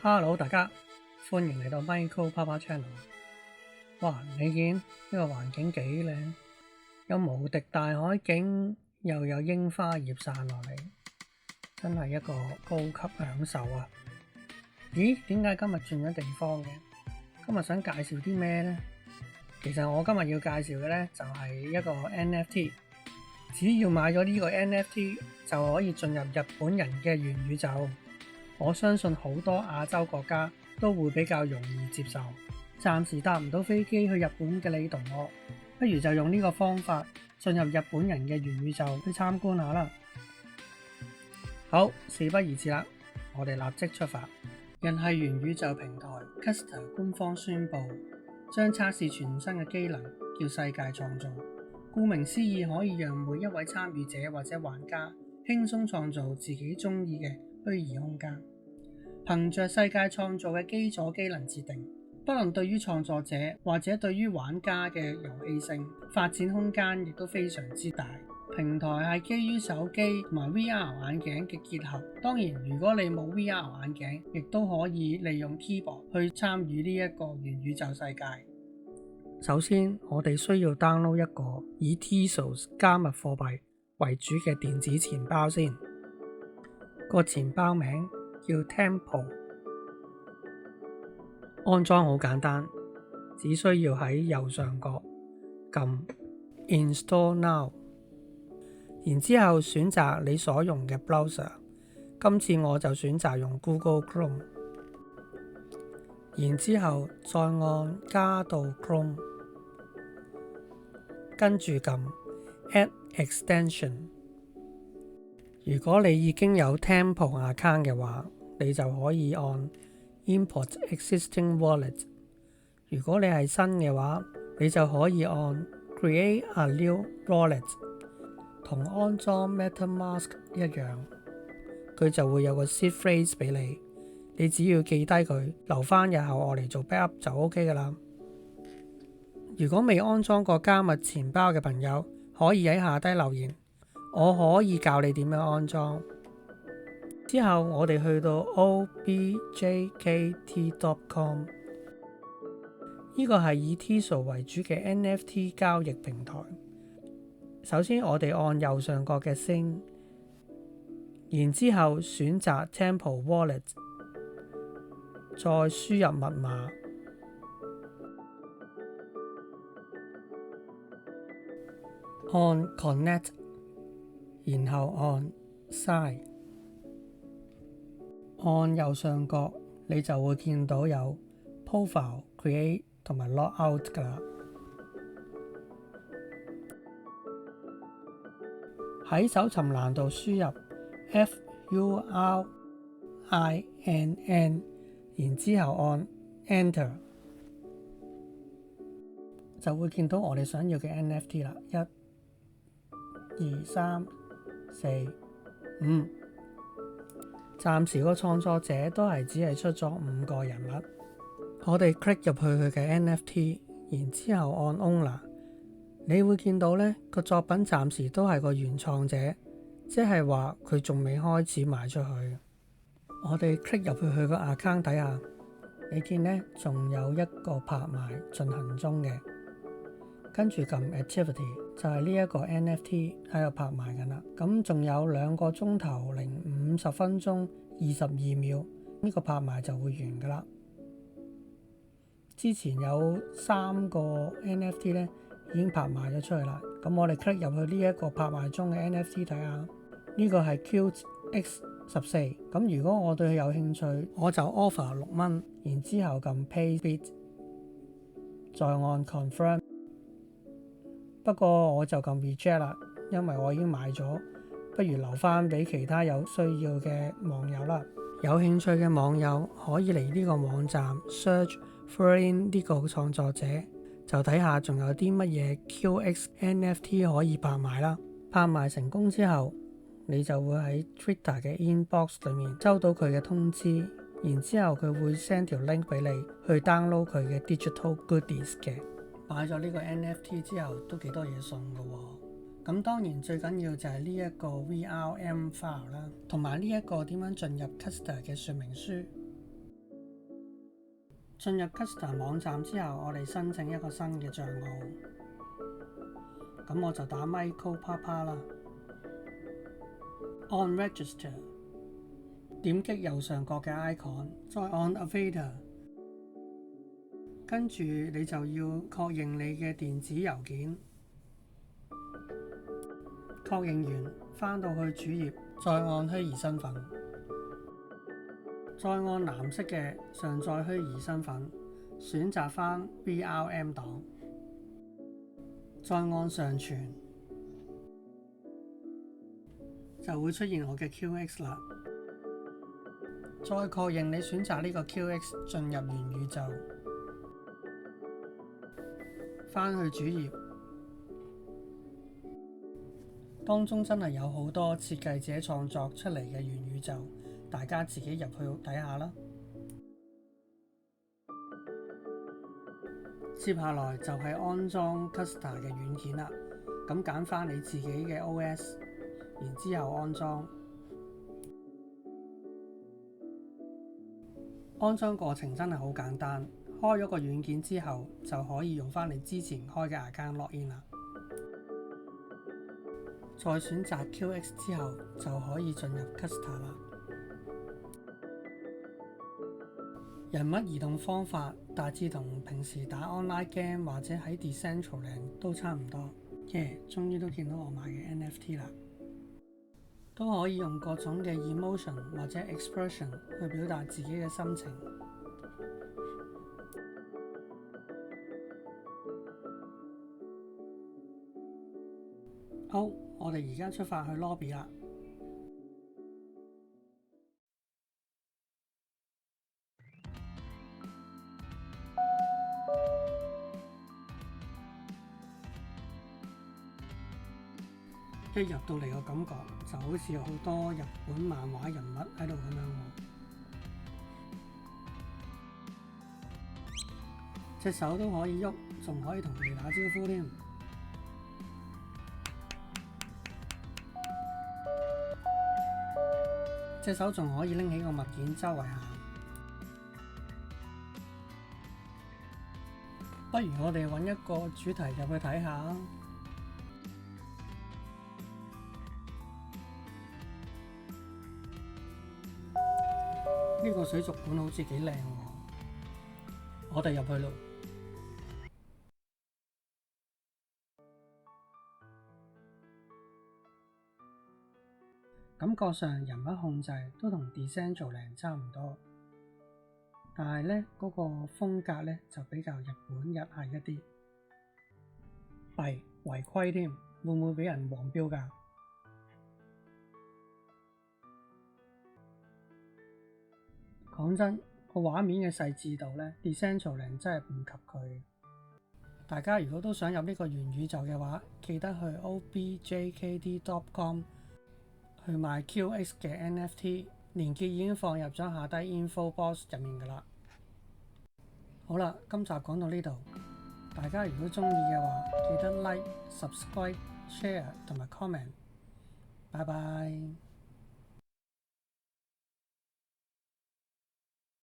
Hello，大家歡迎嚟到 Michael Papa Channel。哇，你見呢個環境幾靚，有無敵大海景，又有櫻花葉散落嚟，真係一個高級享受啊！咦，點解今日轉咗地方嘅？今日想介紹啲咩呢？其實我今日要介紹嘅呢，就係一個 NFT。只要買咗呢個 NFT 就可以進入日本人嘅元宇宙。我相信好多亞洲國家都會比較容易接受。暫時搭唔到飛機去日本嘅你同我，不如就用呢個方法進入日本人嘅元宇宙去參觀下啦。好，事不宜遲啦，我哋立即出發。人係元宇宙平台 Custer 官方宣布，將測試全新嘅機能叫世界創造。顧名思義，可以讓每一位參與者或者玩家輕鬆創造自己中意嘅虛擬空間。憑着世界創造嘅基礎機能設定，不論對於創作者或者對於玩家嘅遊戲性發展空間亦都非常之大。平台係基於手機同埋 VR 眼鏡嘅結合。當然，如果你冇 VR 眼鏡，亦都可以利用 keyboard 去參與呢一個元宇宙世界。首先，我哋需要 download 一個以 Tezos 加密貨幣為主嘅電子錢包先。個錢包名叫 Tempo。安裝好簡單，只需要喺右上角撳 Install Now， 然之後選擇你所用嘅 browser。今次我就選擇用 Google Chrome， 然之後再按加到 Chrome， 跟住撳 Add Extension。 如果你已經有 Tempo account 嘅話，你就可以按 Import Existing Wallet。 如果你係新嘅話，你就可以按 Create a New Wallet。 同安裝 MetaMask 一樣，佢就會有個 seed phrase 俾你，你只要記低佢，留翻日後我嚟做 backup 就 OK 噶啦。如果未安裝過加密錢包嘅朋友，可以喺下低留言，我可以教你點樣安裝。之後我哋去到 objkt.com， 呢個係以 Tezos 為主嘅 NFT 交易平台。首先我哋按右上角嘅星，然之後選擇 Tempo Wallet， 再輸入密碼，按 Connect， 然後按 Sign。 按右上角你就會見到有 Profile Create 同埋 Logout 㗎啦。喺搜尋欄度輸入 FURINN， 然之後按 Enter， 就會見到我哋想要嘅 NFT 啦。1、2、3、4、5。暫時個創作者都係只係出咗5個人物。我哋 click 入去佢嘅 NFT， 然之後按 Owner， 你會見到呢個作品暫時都係個原創者，即係話佢仲未開始賣出去。我哋 click 入去佢個 account 睇下，你見呢仲有一個拍賣進行中嘅，跟住撳 Activity 就係呢一個 NFT 喺度拍賣緊啦。咁仲有2個鐘頭零50分鐘22秒，呢個拍賣就會完噶啦。之前有3個 NFT 呢已經拍賣咗出去啦。咁我哋 click 入去呢一個拍賣中嘅 NFT 睇下，呢個係 Qt X14。咁如果我對佢有興趣，我就 offer 6蚊，然之後撳 Pay Bid， 再按 Confirm。 不過我就撳 Reject 啦，因為我已經買咗，不如留翻俾其他有需要嘅網友啦。有興趣嘅網友可以嚟呢個網站 search Furine 呢個創作者，就睇下仲有啲乜嘢 QX NFT 可以拍賣啦。拍賣成功之後，你就會喺 Twitter 嘅 inbox 裏面收到佢嘅通知，然之後佢會 send 條 link 俾你去 download 佢嘅 digital goodies 嘅。買咗呢個 NFT 之後都幾多嘢送㗎喎。咁當然最緊要就係呢一個 VRM file 啦，同埋呢一個點樣進入 Custer 嘅說明書。進入 Cursor 網站之後，我哋申請一個新嘅帳號。咁我就打 Michael Papa 啦。按 Register， 點擊右上角嘅 icon， 再按 Avatar， 跟住你就要確認你嘅電子郵件。確認完，返到去主頁，再按虛擬身份，再按藍色嘅上載虛擬身份，選擇返 VRM 檔，再按上傳，就會出現我嘅 QX 啦。再確認你選擇呢個 QX 進入元宇宙，返去主頁。當中真係有好多設計者創作出嚟嘅元宇宙，大家自己入去睇下啦。接下來就係安裝 Cursor 嘅軟件啦。咁揀返你自己嘅 OS， 然之後安裝。安裝過程真係好簡單，開咗個軟件之後就可以用返你之前開嘅 account login 啦。再選擇 QX 之後，就可以進入 Cursor 啦。人物移動方法大致同平時打 online game 或者喺 Decentraland 都差唔多。終於都見到我買嘅 NFT 啦，都可以用各種嘅 emotion 或者 expression 去表達自己嘅心情。好，我哋而家出發去 lobby 啦。一入到嚟個感覺就好似有好多日本漫畫人物喺度咁樣喎，隻手都可以喐，仲可以同佢哋打招呼添。隻手仲可以拎起個物件周圍行。不如我哋揾一個主題入去睇下。呢個水族館好似幾靚喎，我哋入去咯。感覺上人物控制都同 Decentraland 差唔多，但係呢嗰個風格呢就比較日本日系一啲。弊，違規添，會唔會俾人黃標㗎？講真，個畫面嘅細緻度呢 Decentraland 真係唔及佢。大家如果都想入呢個元宇宙嘅話，記得去 objkd.com 去買 QX 嘅 NFT， 連結已經放入咗下低 info box 入面㗎啦。好啦，今集講到呢度，大家如果鍾意嘅話，記得 like、subscribe、share 同埋 comment。拜拜。